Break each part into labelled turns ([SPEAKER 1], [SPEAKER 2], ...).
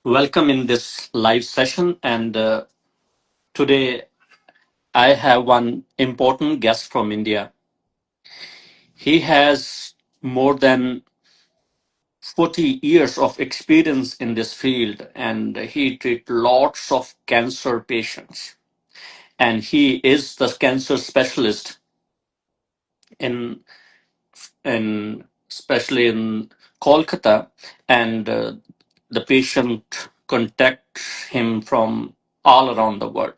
[SPEAKER 1] Welcome in this live session. And today I have one important guest from India. He has more than 40 years of experience in this field and he treats lots of cancer patients. And he is the cancer specialist in, in especially in Kolkata. And the patient contacts him from all around the world.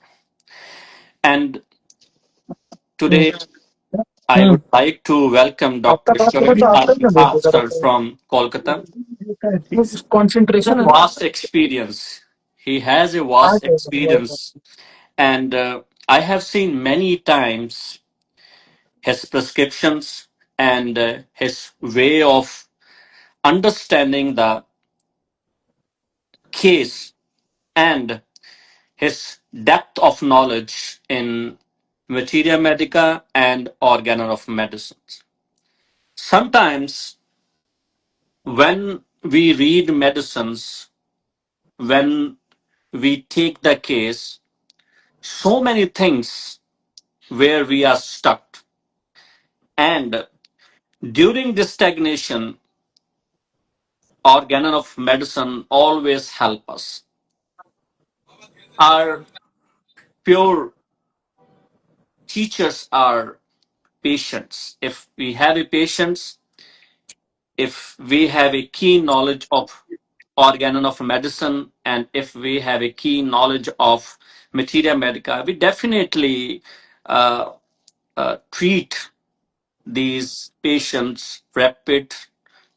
[SPEAKER 1] And
[SPEAKER 2] hmm,
[SPEAKER 1] today I would like to welcome
[SPEAKER 2] आपका
[SPEAKER 1] Dr.
[SPEAKER 2] बात तो
[SPEAKER 1] Shoaib
[SPEAKER 2] आता
[SPEAKER 1] Al
[SPEAKER 2] ही ना देखो जरा
[SPEAKER 1] Khansar from Kolkata.
[SPEAKER 2] Concentration है ना
[SPEAKER 1] Vast experience. He has a vast
[SPEAKER 2] art है मतलब
[SPEAKER 1] experience, and I have seen many times his prescriptions and his way of understanding the case and his depth of knowledge in materia medica and organon of medicines. Sometimes when we read medicines, when we take the case, so many things where we are stuck. And during this stagnation, organon of medicine always help us. Our pure teachers are patients. If we have a patience, if we have a keen knowledge of organon of medicine, and if we have a keen knowledge of materia medica, we definitely uh, treat these patients rapid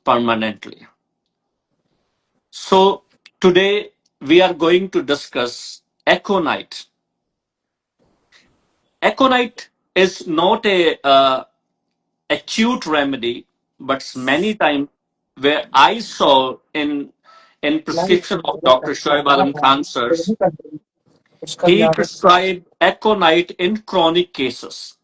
[SPEAKER 1] permanently. So today we are going to discuss Aconite. Aconite is not a acute remedy, but many times where I saw in prescription of Dr. Shoaib Alam Khan sirs,
[SPEAKER 2] उसका
[SPEAKER 1] he
[SPEAKER 2] याद है
[SPEAKER 1] prescribed Aconite in chronic cases.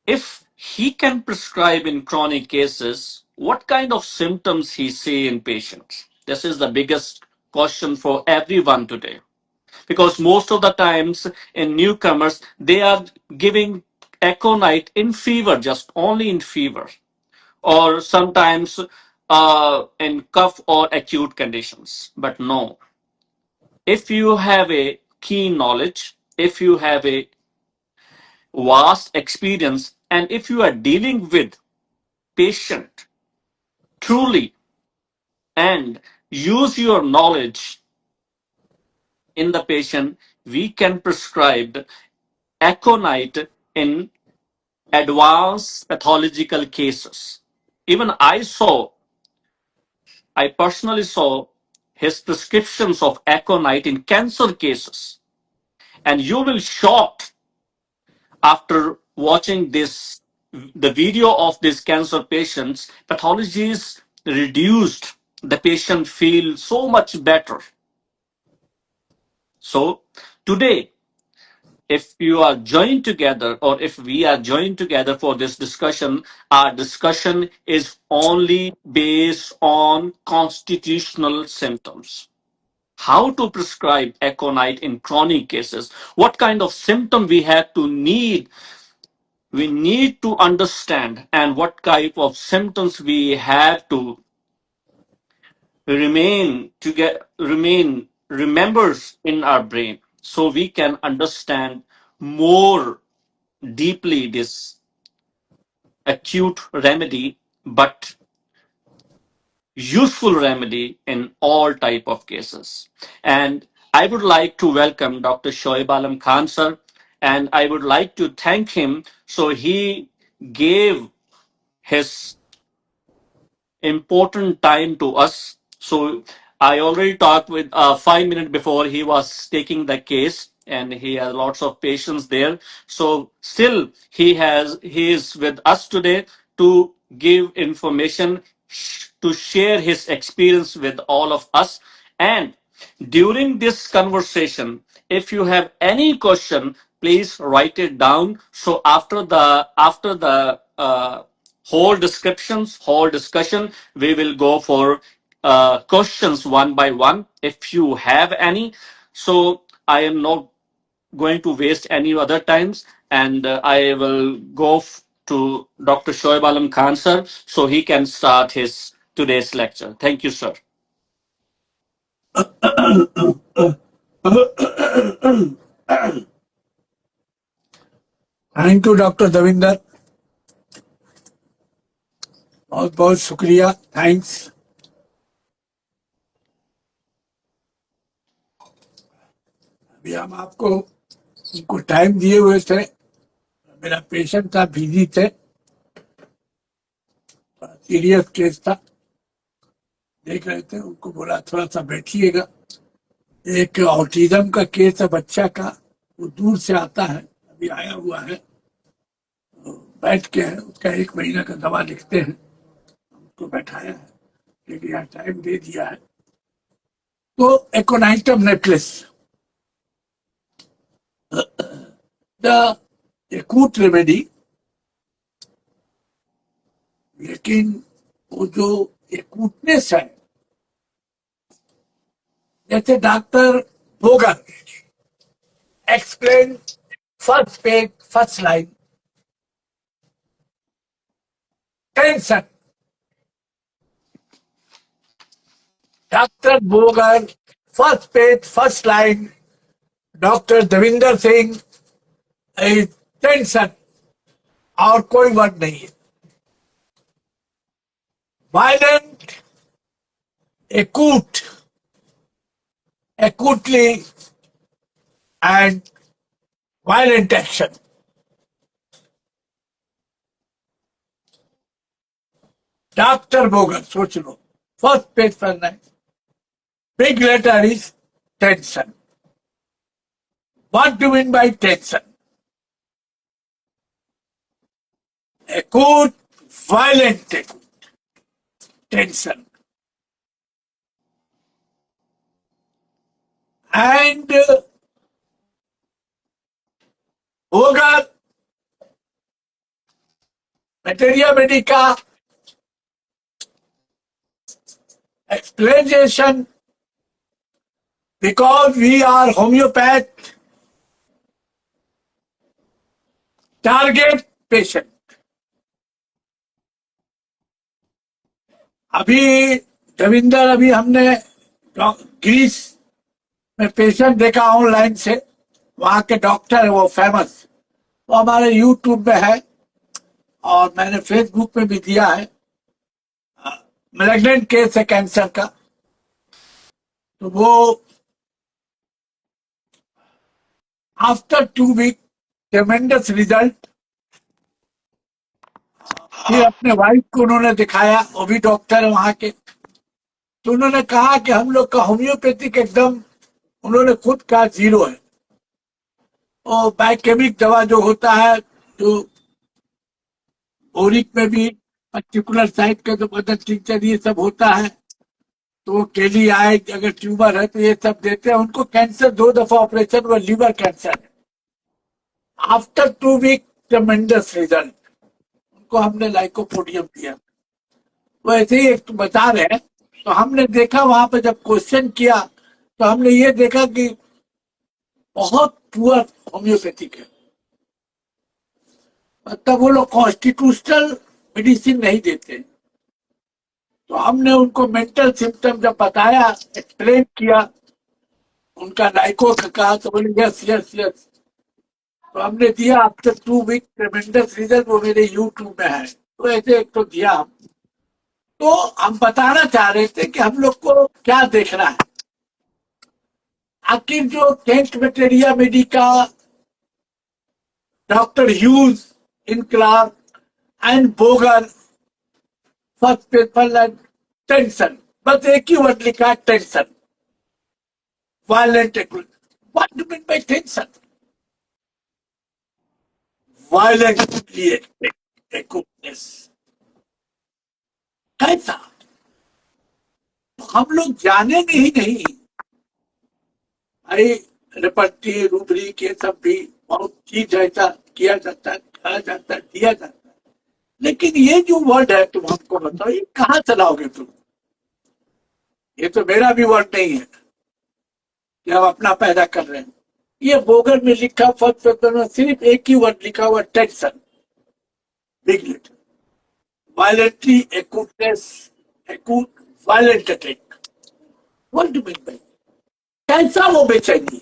[SPEAKER 1] If he can prescribe in chronic cases, what kind of symptoms he see in patients? This is the biggest question for everyone today. Because most of the times in newcomers, they are giving Aconite in fever, just only in fever, or sometimes in cough or acute conditions. But no, if you have a keen knowledge, if you have a vast experience, and if you are dealing with patient truly and use your knowledge in the patient, we can prescribe Aconite in advanced pathological cases. Even I personally saw his prescriptions of Aconite in cancer cases. And you will shocked after watching the video of these cancer patients, pathology is reduced. The patient feels so much better. So today, if you are joined together or if we are joined together for this discussion, our discussion is only based on constitutional symptoms. How to prescribe Aconite in chronic cases? What kind of symptom we need to understand, and what type of symptoms we have to remain remembers in our brain so we can understand more deeply this acute remedy but useful remedy in all type of cases. And I would like to welcome Dr. Shoaib Alam Khan sir, and I would like to thank him. So he gave his important time to us. So I already talked with 5 minutes before he was taking the case, and he has lots of patience there. So still he is with us today to give information, to share his experience with all of us. And during this conversation, if you have any question, please write it down. So after the whole descriptions, whole discussion, we will go for questions one by one. If you have any, so I am not going to waste any other times, and I will go to Dr. Shoaib Alam Khan sir, so he can start his today's lecture. Thank you, sir.
[SPEAKER 3] Thank you doctor Davinder, बहुत बहुत शुक्रिया, thanks. अभी हम आपको उनको time दिए हुए थे, मेरा पेशेंट था, बिजी थे, सीरियस केस था, देख रहे थे, उनको बोला थोड़ा सा बैठिएगा। एक ऑटिज्म का केस है बच्चा का, वो दूर से आता है, अभी आया हुआ है, बैठ के है, उसका 1 महीना का दवा लिखते हैं, उसको बैठाया है, लेकिन यहाँ टाइम दे दिया है। तो aconitum necklace, the acute remedy, लेकिन वो जो एक्यूटनेस है, जैसे doctor Boger explain first page first line, tension. Doctor Boger first page first line, doctor Devinder Singh tension, और कोई वर्ड नहीं है। Violent, acute, acutely and violent action. Doctor Boger, सोच लो, फर्स्ट पेज पर नहीं, big letter is tension. What do you mean by tension? Acute, violent tension. And Bogar, Materia Medica, explanation, because we are homeopath, target patient. अभी रविंदर, अभी हमने Greece में patient देखा online से, वहां के डॉक्टर है वो फेमस, वो हमारे यूट्यूब में है और मैंने फेसबुक पे भी दिया है। मैलिग्नेंट केस है कैंसर का, तो वो आफ्टर 2 वीक ट्रेमेंडस रिजल्ट। फिर अपने वाइफ को उन्होंने दिखाया, वो भी डॉक्टर है वहां के, तो उन्होंने कहा कि हम लोग का होम्योपैथिक एकदम, उन्होंने खुद कहा, जीरो है। और बायोकेमिक दवा जो होता है, जो बोरिक में भी पर्टिकुलर साइट का जो मदर टिंचर ये सब होता है, तो केली आए, अगर ट्यूमर है तो ये सब देते हैं उनको। कैंसर 2 दफा ऑपरेशन हुआ, लीवर कैंसर है। आफ्टर 2 वीक ट्रेमेंडस रिजल्ट, उनको हमने लाइकोपोडियम दिया। वो ऐसे ही एक बता रहे हैं, तो हमने देखा वहां पे जब क्वेश्चन किया, तो हमने ये देखा कि बहुत पुअर होम्योपैथिक है, मतलब वो लोग कॉन्स्टिट्यूशनल मेडिसिन नहीं देते। तो हमने उनको मेंटल सिम्टम जब बताया, एक्सप्लेन किया, उनका लाइको का कहा, तो बोले यस यस यस। तो हमने दिया आफ्टर 2 वीक ट्रेमेंडस रिजल्ट, वो मेरे यूट्यूब में है, तो ऐसे एक तो दिया हम। तो हम बताना चाह रहे थे कि हम लोग को क्या देखना है। आखिर जो टेंट मटेरिया मेडिका, डॉक्टर ह्यूज, इनकलाब and Boger, first paper tension, बस एक ही वर्ड लिखा, tension, violent. What do mean by tension? Violently acuteness, कैसा? हम लोग जाने नहीं भाई, रेपर्टी रूब्रिक ये सब भी बहुत चीज ऐसा किया जाता है, कहा जाता है, दिया जाता है, लेकिन ये जो वर्ड है तुम हमको बताओ ये कहाँ चलाओगे तुम? ये तो मेरा भी वर्ड नहीं है कि हम अपना पैदा कर रहे हैं। ये बोगर में लिखा फर्स्ट पेपर में सिर्फ एक ही वर्ड लिखा हुआ, tension, big litre, violently acuteness, acute violent attack. What do mean bye, कैसा वो बेचैनी,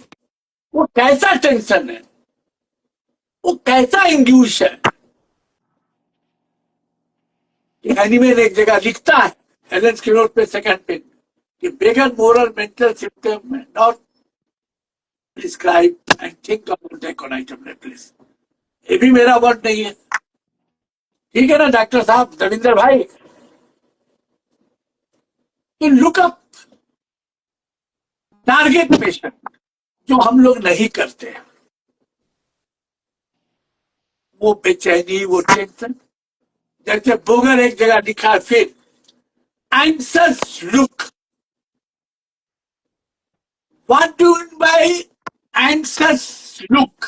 [SPEAKER 3] वो कैसा टेंशन है, वो कैसा इंड्यूस है? एनिमेल एक जगह लिखता है एलन स्किनर पे सेकंड पेज कि बेगर मोरल मेंटल सिम्टम में not prescribe and think about aconitum replace. ये भी मेरा वर्ड नहीं है, ठीक है ना डॉक्टर साहब, रविंदर भाई? तो लुक अप टारगेट पेशेंट, जो हम लोग नहीं करते हैं, वो बेचैनी, वो टेंशन। जैसे बोगर एक जगह लिखा है, फिर anxious look. What do mean by anxious look?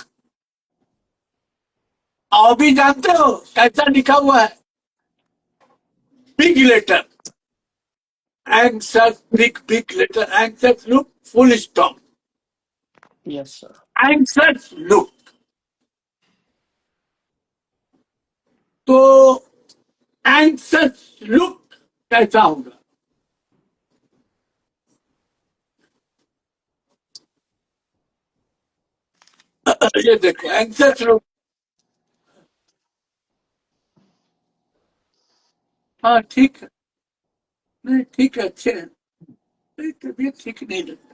[SPEAKER 3] और भी जानते हो कैसा लिखा हुआ है? Big letter, anxious, big letter, anxious look, full stop,
[SPEAKER 2] Yes, sir.
[SPEAKER 3] Anxious look. तो एंग्जियस लुक कैसा होगा? ये देखो एंग्जियस लुक। हाँ ठीक है, नहीं ठीक है, अच्छे हैं, नहीं तबीयत ठीक नहीं लगता।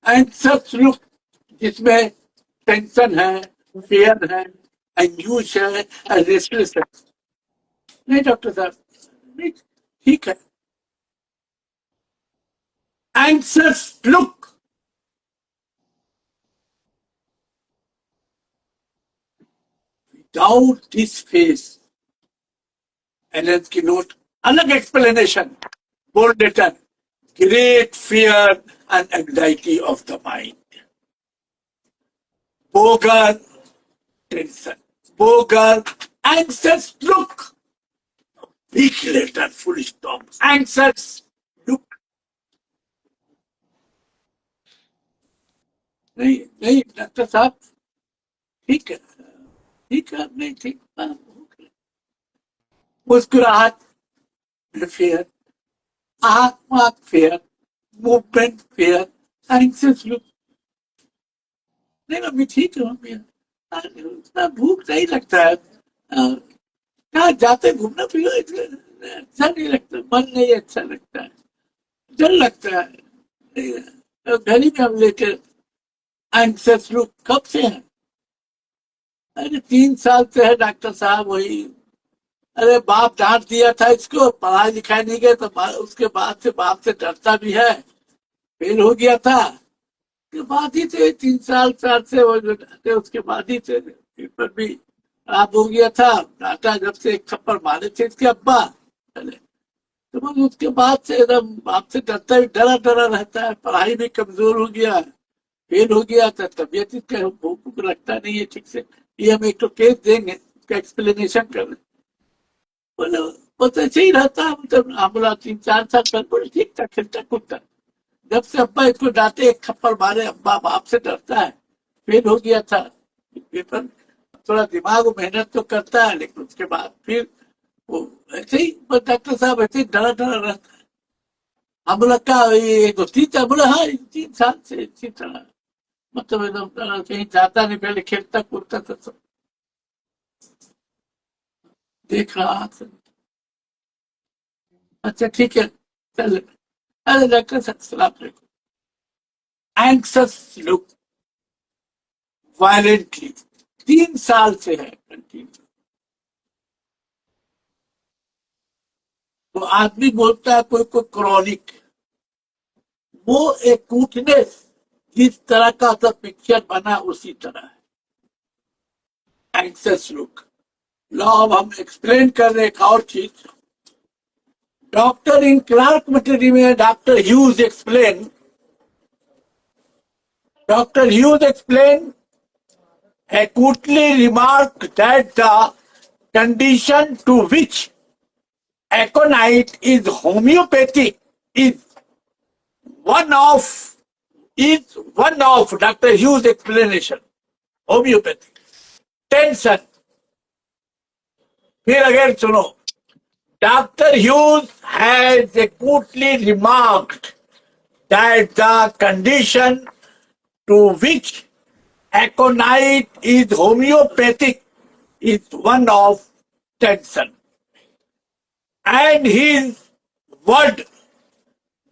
[SPEAKER 3] एंग्जियस लुक जिसमें टेंशन है, फियर है, एंग्यूश है, रेस्टलेस है। नहीं डॉक्टर साहब, नहीं ठीक है। Anxious look, without this face, Allen की नोट, अलग explanation, bold letter, great fear and anxiety of the mind. Boger tension, Boger anxious look, big letter, full stop, anxious look. नहीं नहीं डॉक्टर साहब, ठीक है, ठीक है, नहीं ठीक, मुस्कुराहट फेयर, आंख fair, movement fair, anxious look. नहीं मम्मी ठीक है मम्मी, उतना भूख नहीं लगता है, कहाँ जाते घूमना फिरना अच्छा नहीं लगता, मन नहीं अच्छा लगता है, डर लगता है। घर ही में हम लेके एंग्जियस लुक कब से है? अरे 3 साल से है डॉक्टर साहब, वही। अरे बाप डांट दिया था इसको, पढ़ाई लिखाई नहीं गए तो उसके बाद से बाप से डरता भी है, फेल हो गया था, के बाद ही से 3 साल से वो जो डांटे उसके बाद ही से पेपर भी खराब हो गया था। डांटा जब से, एक थप्पड़ मारे थे इसके अब्बा पहले, तो बस उसके बाद से एकदम बाप से डरता भी, डरा डरा रहता है, पढ़ाई भी कमजोर हो गया, फेल हो गया था, तबियत इसका भूख रखता नहीं है ठीक से। ये हम एक तो केस देंगे, उसका एक्सप्लेनेशन कर रहे, बोले बस ऐसे ही रहता, मतलब हम बोला 3-4 साल तक बोले ठीक था, खेलता कूदता। जब से अब्बा इसको डांटे, एक थप्पड़ मारे, अब्बा बाप से डरता है, फेल हो गया था पेपर। थोड़ा दिमाग मेहनत तो करता है, लेकिन उसके बाद फिर वो ऐसे ही, बस डॉक्टर साहब ऐसे ही डरा डरा रहता है। हम बोला क्या ये तो 3 साल? बोला हाँ 3 साल से इसी तरह, मतलब एकदम कहीं जाता नहीं, पहले खेलता कूदता था सब देख रहा था। अच्छा ठीक है, चल। अरे डॉक्टर साहब सलाम अलैकुम। एंग्जियस लुक वायलेंटली 3 साल से है कंटिन्यू। तो आदमी बोलता है कोई कोई क्रॉनिक, वो एक कूटनेस जिस तरह का सब पिक्चर बना उसी तरह है एंग्जियस लुक। लो अब हम एक्सप्लेन कर रहे एक और चीज, Doctor in Clark Material में Dr. Hughes explained acutely remarked that the condition to which aconite is homeopathic is one of Dr. Hughes' explanation. Homeopathy. Tension. फिर अगर सुनो, Dr. Hughes has acutely remarked that the condition to which aconite is homeopathic is one of tension. And his word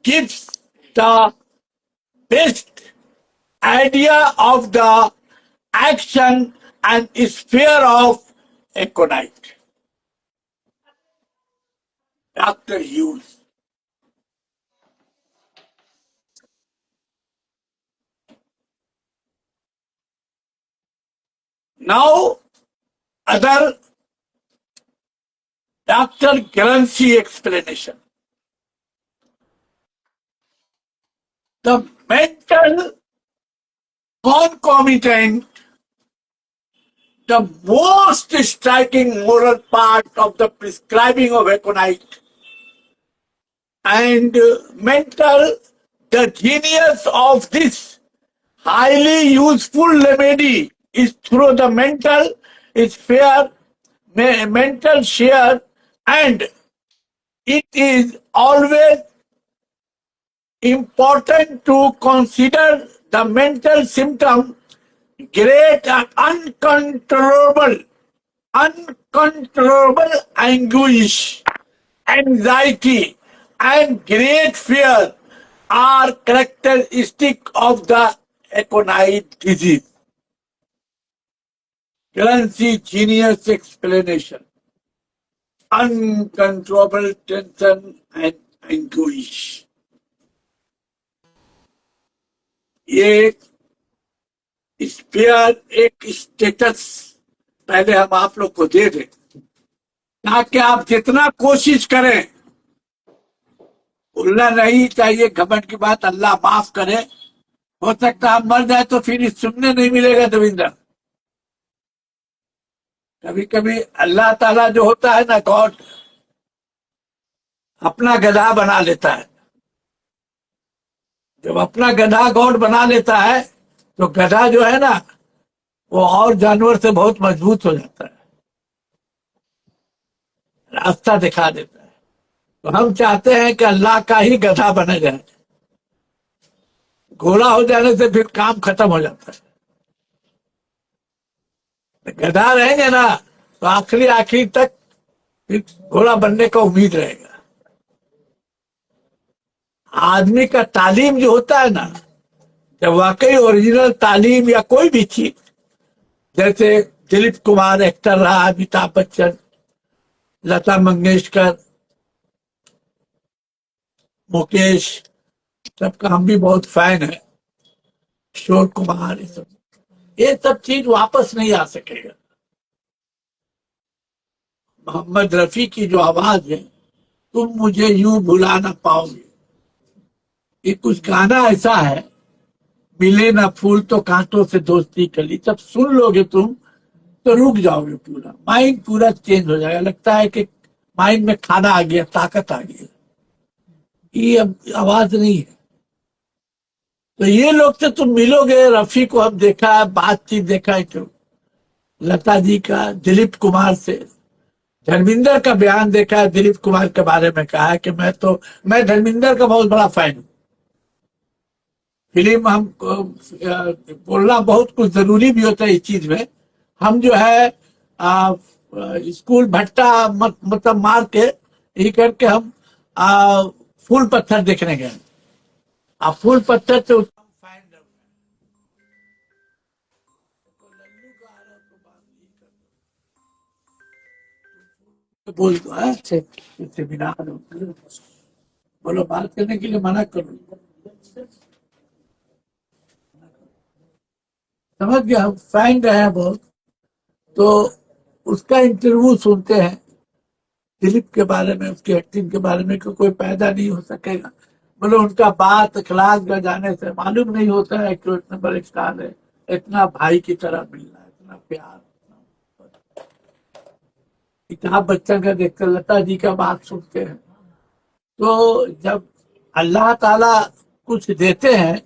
[SPEAKER 3] gives the best idea of the action and sphere of aconite. Dr. Hughes. Now, other Dr. Grancy explanation. The mental concomitant, the most striking moral part of the prescribing of aconite, and mental, the genius of this highly useful remedy is through the mental sphere, mental share, and it is always important to consider the mental symptom great and uncontrollable anguish, anxiety, and great fear are characteristic of the aconite disease. Grancy genius explanation. Uncontrollable tension and anguish. ये spare एक status पहले हम आप लोग को दे दें, ताकि आप जितना कोशिश करें, भूलना नहीं चाहिए घमंड की बात, अल्लाह माफ करे, हो सकता है मर जाए तो फिर सुनने नहीं मिलेगा देवेंद्र। कभी कभी अल्लाह ताला जो होता है ना, गॉड अपना गधा बना लेता है। जब अपना गधा गॉड बना लेता है तो गधा जो है ना, वो और जानवर से बहुत मजबूत हो जाता है, रास्ता दिखा देता है। तो हम चाहते हैं कि अल्लाह का ही गधा बना जाए। घोड़ा हो जाने से फिर काम खत्म हो जाता है। गधा रहेंगे ना तो आखिरी तक फिर घोड़ा बनने का उम्मीद रहेगा। आदमी का तालीम जो होता है ना, जब वाकई ओरिजिनल तालीम या कोई भी चीज, जैसे दिलीप कुमार एक्टर रहा, अमिताभ बच्चन, लता मंगेशकर, मुकेश, सबका हम भी बहुत फैन है, किशोर कुमार, ये सब चीज वापस नहीं आ सकेगा। मोहम्मद रफी की जो आवाज है, तुम मुझे यूं भुला ना पाओगे, ये कुछ गाना ऐसा है, मिले ना फूल तो कांटों से दोस्ती कली, जब सुन लोगे तुम तो रुक जाओगे, पूरा माइंड पूरा चेंज हो जाएगा। लगता है कि माइंड में खाना आ गया, ताकत आ गई। ये अब आवाज नहीं है। तो ये लोग से तुम मिलोगे, रफी को हम देखा है, बातचीत देखा है, क्यों लता जी का, दिलीप कुमार से, धर्मेंद्र का बयान देखा है, दिलीप कुमार के बारे में कहा है कि मैं धर्मेंद्र का बहुत बड़ा फैन हूँ। फिल्म हम बोलना बहुत कुछ जरूरी भी होता है इस चीज में। हम जो है स्कूल भट्टा मतलब मार के ये करके हम फूल पत्थर देखने गए। फूल पत्थर से बोल दो सेमिनार बोलो, बात करने के लिए मना करो, समझ गया। हम फैन रहे हैं बहुत, तो उसका इंटरव्यू सुनते हैं, दिलीप के बारे में, उसकी एक्टिंग के बारे में कोई पैदा नहीं हो सकेगा। बोले उनका बात अखलाक बजाने से मालूम नहीं होता है कि वो इतने बड़े स्टार है, इतना भाई की तरह मिलना, इतना प्यार। किताब बच्चन का देखकर लता जी का बात सुनते हैं, तो जब अल्लाह ताला कुछ देते हैं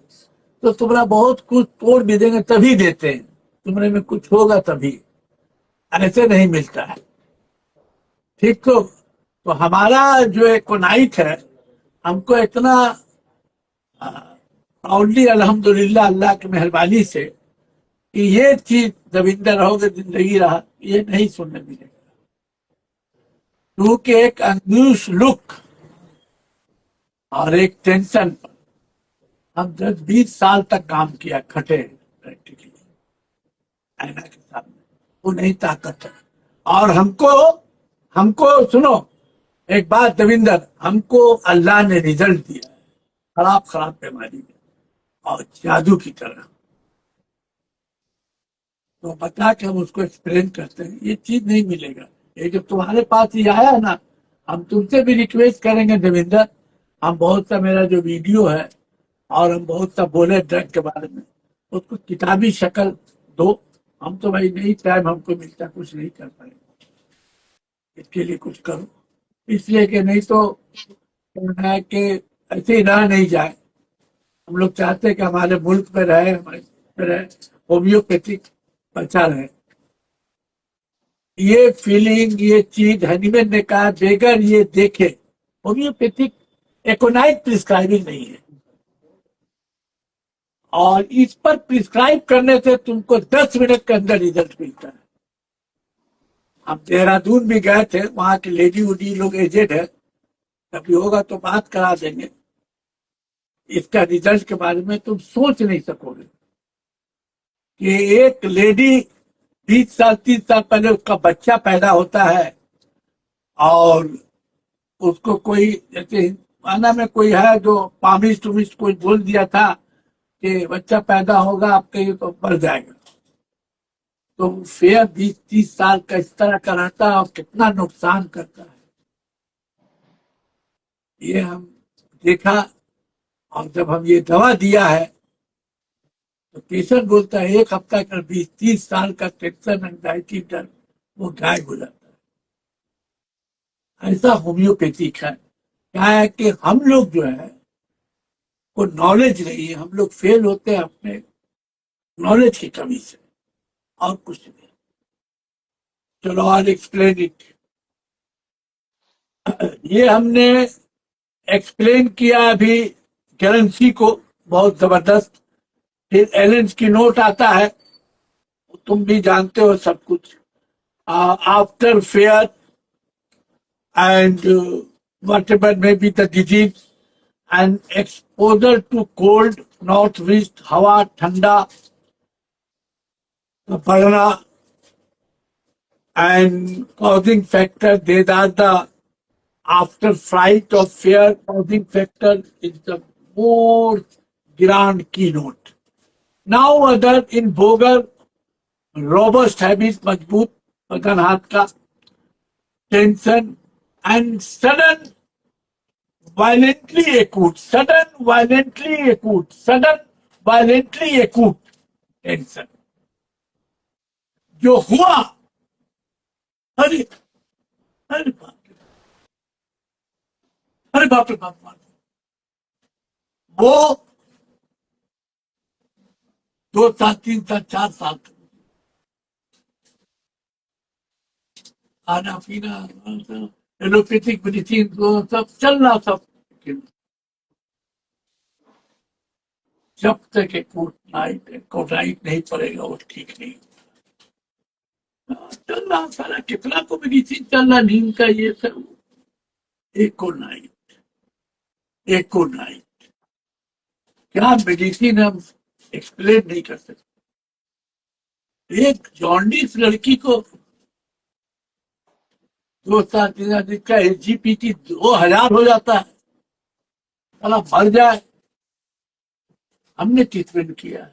[SPEAKER 3] तो तुम्हारा बहुत कुछ तोड़ भी देंगे तभी देते हैं, तुम्हारे में कुछ होगा तभी, ऐसे नहीं मिलता है। ठीक तो हमारा जो एक नाइट है, हमको इतना प्राउडली अल्हम्दुलिल्लाह अल्लाह की मेहरबानी से कि ये चीज जब इंदर रहोगे जिंदगी रहा, ये नहीं सुनने मिलेगा। क्योंकि एक अंगूश लुक और एक टेंशन पर हम 10-20 साल तक काम किया, खटे प्रैक्टिकली आईना के सामने, वो नहीं ताकत है। और हमको हमको सुनो एक बात देविंदर, हमको अल्लाह ने रिजल्ट दिया है खराब खराब बीमारी में और जादू की तरह। तो बता के हम उसको एक्सप्लेन करते हैं, ये चीज नहीं मिलेगा। ये जब तुम्हारे पास ये आया है ना, हम तुमसे भी रिक्वेस्ट करेंगे देविंदर, हम बहुत सा मेरा जो वीडियो है और हम बहुत सा बोले ड्रग के बारे में, उसको किताबी शक्ल दो। हम तो भाई नहीं टाइम हमको मिलता, कुछ नहीं कर पाएंगे, इसके लिए कुछ करो, इसलिए कि नहीं तो कहना है कि ऐसे ही रह नहीं जाए। हम लोग चाहते हैं कि हमारे मुल्क में रहे, हमारे में रहे, होम्योपैथिक बचा रहे। ये फीलिंग, ये चीज हनीमैन ने कहा बेगर ये देखे, होम्योपैथिक एकोनाइट प्रिस्क्राइबिंग नहीं है, और इस पर प्रिस्क्राइब करने से तुमको 10 मिनट के अंदर रिजल्ट मिलता है। हम देहरादून भी गए थे, वहां की लेडी उडी लोग एजेड है, कभी होगा तो बात करा देंगे। इसका रिजल्ट के बारे में तुम सोच नहीं सकोगे कि एक लेडी 20 साल 30 साल पहले उसका बच्चा पैदा होता है और उसको कोई जैसे माना में कोई है जो पामिश टूमिश कोई बोल दिया था कि बच्चा पैदा होगा आपके, ये तो मर जाएगा, तो फेयर 20-30 साल का इस तरह का रहता है और कितना नुकसान करता है, ये हम देखा। और जब हम ये दवा दिया है तो पेशेंट बोलता है 1 हफ्ता का 20-30 साल का टेंशन, एंजाइटी, डर वो गायब हो जाता है। ऐसा होम्योपैथिक है। क्या है कि हम लोग जो है को नॉलेज नहीं है, हम लोग फेल होते हैं अपने नॉलेज की कमी से, और कुछ नहीं। चलो आज एक्सप्लेन इट, ये हमने एक्सप्लेन किया अभी करेंसी को बहुत जबरदस्त। फिर एलेंस की नोट आता है, तुम भी जानते हो सब कुछ। After fair and whatever may be the disease and exposure to cold northwest हवा ठंडा पड़ना and causing factor, these are the after flight of fear causing factor is the more grand keynote. Now other in Boger robust habits, मजबूत बदन हाथ का, tension and sudden violently acute, sudden violently acute, sudden violently acute tension जो हुआ, अरे अरे बाप रे, अरे बाप रे बाप, वो 2 साल 3 साल 4 साल तक खाना पीना एलोपैथिक मेडिसिन सब चल रहा, सब जब तक कोटाइट नहीं पड़ेगा वो ठीक नहीं चल रहा। सारा कितना को मेडिसिन चल रहा, नींद का ये सब, एक को नाइट क्या मेडिसिन हम एक्सप्लेन नहीं कर सकते। एक जॉन्डिस लड़की को 2 साल 3 साल का एसजीपीटी 2000 हो जाता है, साला मर जाए। हमने ट्रीटमेंट किया,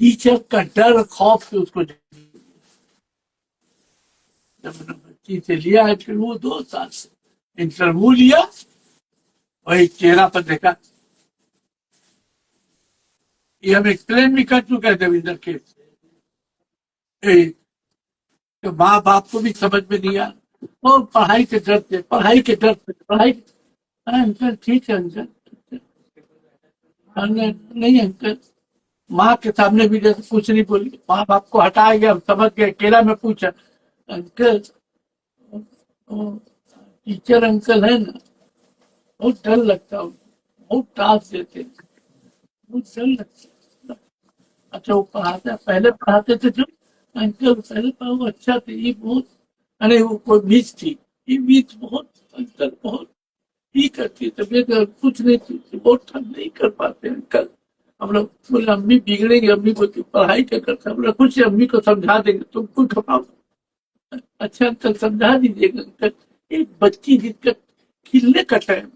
[SPEAKER 3] टीचर का डर खौफ से उसको बच्ची से लिया है, फिर वो 2 साल से इंटरव्यू लिया, वही चेहरा पर देखा। ये हम एक्सप्लेन भी कर चुके हैं देविंदर के, तो माँ बाप को भी समझ में नहीं आ, और पढ़ाई के डर से, पढ़ाई। अंकल ठीक है अंकल, नहीं अंकल, माँ के सामने भी जैसे कुछ नहीं बोली, माँ बाप को हटाया गया, समझ गए। अकेला में पूछा, अंकल टीचर अंकल है ना, बहुत डर लगता है, बहुत टास्क देते हैं, बहुत डर लगता है। अच्छा वो पढ़ाते, पहले पढ़ाते थे जो अंकल, पहले वो अच्छा थे, ये बहुत, अरे वो कोई मिस थी, ये मिस बहुत, अंकल बहुत ही करती है, तबियत कुछ नहीं थी, बहुत ठंड नहीं कर पाते अंकल। हम लोग बोले अम्मी बिगड़ेंगे, अम्मी बोलती पढ़ाई क्या करता है, बोला कुछ अम्मी को समझा देंगे, तुम कुछ घबराओ। अच्छा अंकल समझा दीजिएगा अंकल, एक बच्ची जिसका खिलने का टाइम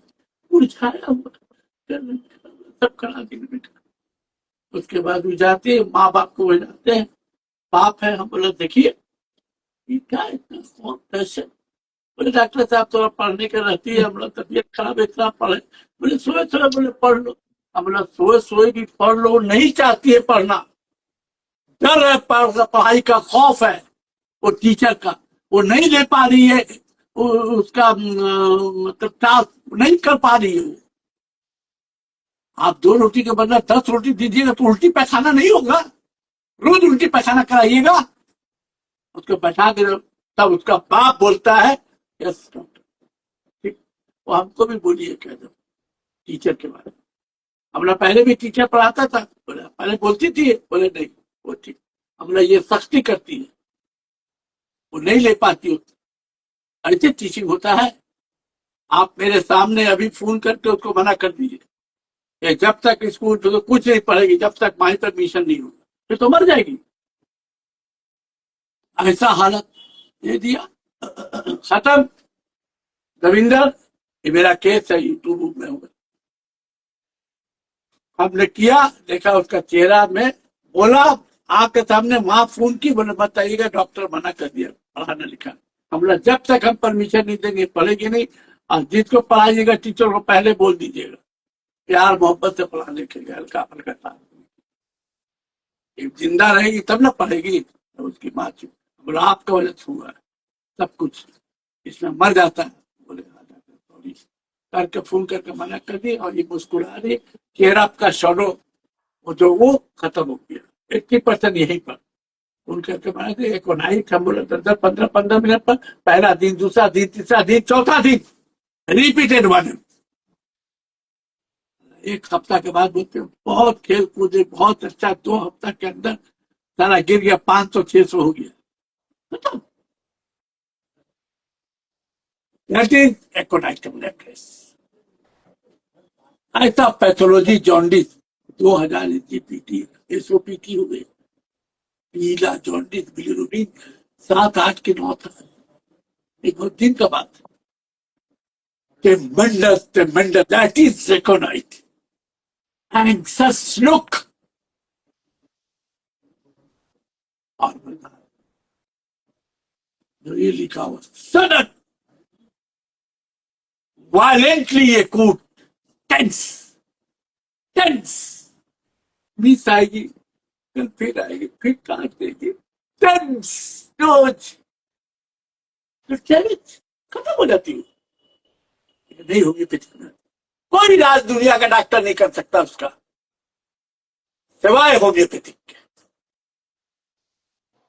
[SPEAKER 3] मुरझाया हुआ, सब करा देंगे बेटा। उसके बाद वो जाते हैं, माँ बाप को वो जाते हैं, बाप है, हम बोला देखिए ये क्या इतना कौन टेंशन, बोले डॉक्टर साहब थोड़ा पढ़ने का रहती है, हम लोग तबीयत खराब है, इतना पढ़े, बोले सोए सोए, बोले पढ़ लो, हम लोग सोए सोए भी पढ़ लो, नहीं चाहती है पढ़ना, डर है, पढ़ाई का खौफ है, वो टीचर का, वो नहीं ले पा रही है, उसका मतलब टास्क नहीं कर पा रही है वो। आप 2 रोटी के बदला 10 रोटी दीजिएगा तो उल्टी पैखाना नहीं होगा, रोज उल्टी पैखाना कराइएगा। उसको बैठा के तब उसका बाप बोलता है यस डॉक्टर, ठीक, वो हमको भी बोलिए कह दो टीचर के बारे में। हमने पहले भी टीचर पढ़ाता था, बोले पहले बोलती थी, बोले नहीं वो ठीक, हमने ये सख्ती करती है, वो नहीं ले पाती हो, ऐसे टीचिंग होता है। आप मेरे सामने अभी फोन करके उसको मना कर दीजिए, जब तक स्कूल तो कुछ नहीं पढ़ेगी, जब तक वहीं पर एडमिशन नहीं होगा, फिर तो मर जाएगी। ऐसा हालत दे दिया, खत्म। रविंदर, ये मेरा केस है, यूट्यूब में होगा, हमने किया, देखा उसका चेहरा में, बोला आपके सामने, माँ फोन की, बोले बताइएगा डॉक्टर मना कर दिया पढ़ाना लिखा। हमला जब तक हम परमिशन नहीं देंगे पढ़ेगी नहीं, और जिसको पढ़ाइएगा टीचर को पहले बोल दीजिएगा, प्यार मोहब्बत से पढ़ाने के लिए, हल्का हल्का था, जिंदा रहेगी तब ना पढ़ेगी। तो उसकी माँ चुप, बोला आपका वजह से हुआ है सब कुछ, इसमें मर जाता है, बोले सॉरी करके फोन करके मना कर दी, और ये मुस्कुरा रही, चेहरा आपका शॉडो वो जो वो खत्म हो गया 80% यहीं पर। फोन करके मना दी, एक नाइट हम बोले 10-15 मिनट पर, पहला दिन, दूसरा दिन, तीसरा दिन, चौथा दिन, रिपीटेड 1 एक हफ्ता के बाद बोलते बहुत खेल कूदे, बहुत अच्छा, 2 हफ्ता के अंदर सारा गिर गया, 500-600 हो गया, खत्म। That is aconitum napellus. ऐसा पैथोलॉजी जॉन्डिस 2000 जीपीटी एसओपीटी हो गई, पीला जॉन्डिस बिलिरुबिन 7-8 के 9 था, एक बहुत दिन का बात। Tremendous, that is aconite. anxious look, और ये लिखा हुआ सडन वायलेंटली ये कूट, टेंस टेंस, मिस आएगी, फिर आएगी, फिर काट देगी, टेंस रोज, खत्म हो जाती हूँ, नहीं होगी पिछले, कोई इलाज दुनिया का डॉक्टर नहीं कर सकता उसका, सिवाय होम्योपैथिक के।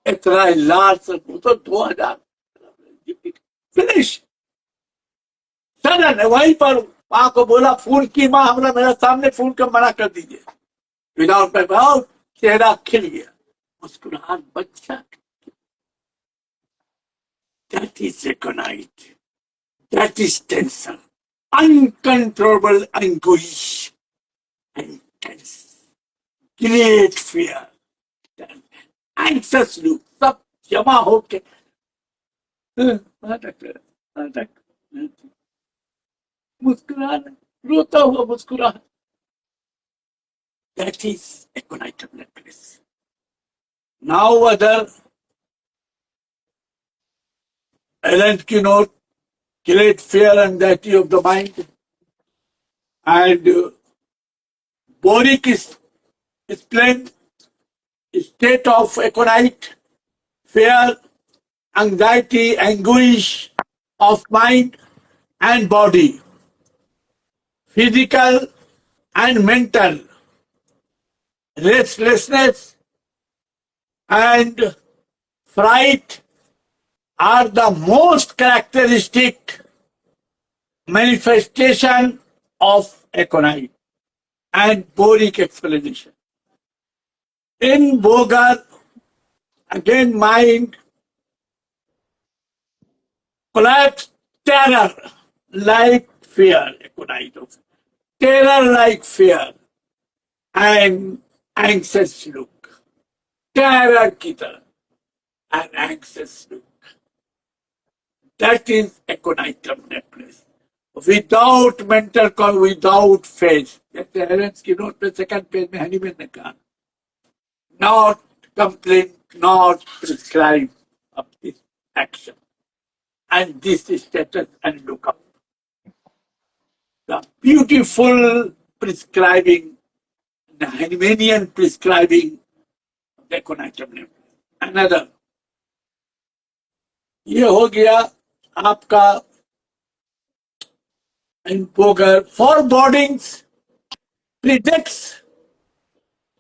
[SPEAKER 3] इतना इलाज तो 2000 फिनिश, सडन वहीं पर माँ को बोला, फोन की, माँ हमरा मेरे सामने फोन कर मना कर दीजिए, विदाउट पेपर, चेहरा खिल गया, मुस्कुराहट, बच्चा। That is aconite, that is tension, uncontrollable anguish and tense, great fear, anxious look, सब जमा होके मुस्कुराना, रोता हुआ मुस्कुराना, that is aconitum napellus. Now other Allen note, great fear, anxiety of the mind, and boric is explained state of aconite, fear, anxiety, anguish of mind and body, physical and mental, restlessness and fright are the most characteristic manifestation of aconite and boric explanation. In Bogar, again mind, collapse, terror like fear, aconite of terror like fear and anxious look, terror की तरह and anxious look. That is aconitum necklace. Without mental call, without face. जैसे Helens की note पे second page में Hahnemann ने कहा, not complain, not prescribe of this action and this status and look up. The beautiful prescribing, the Hahnemannian prescribing the aconitum necklace. Another, ये हो गया आपका Bogar. Forebodings predicts